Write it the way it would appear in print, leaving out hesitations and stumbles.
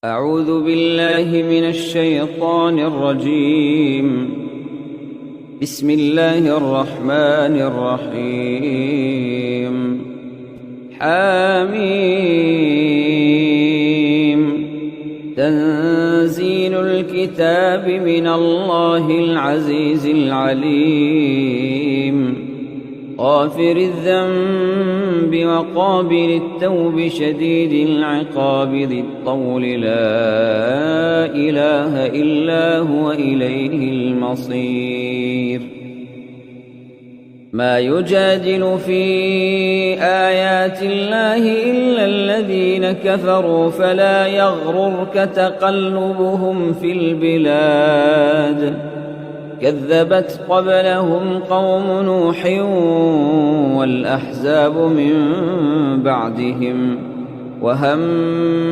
أعوذ بالله من الشيطان الرجيم. بسم الله الرحمن الرحيم. حميم. تنزيل الكتاب من الله العزيز العليم. غافر الذنب وقابل التوب شديد العقاب ذي الطول لا إله إلا هو إليه المصير. ما يجادل في آيات الله إلا الذين كفروا فلا يغررك تقلبهم في البلاد. كذبت قبلهم قوم نوح والأحزاب من بعدهم وهم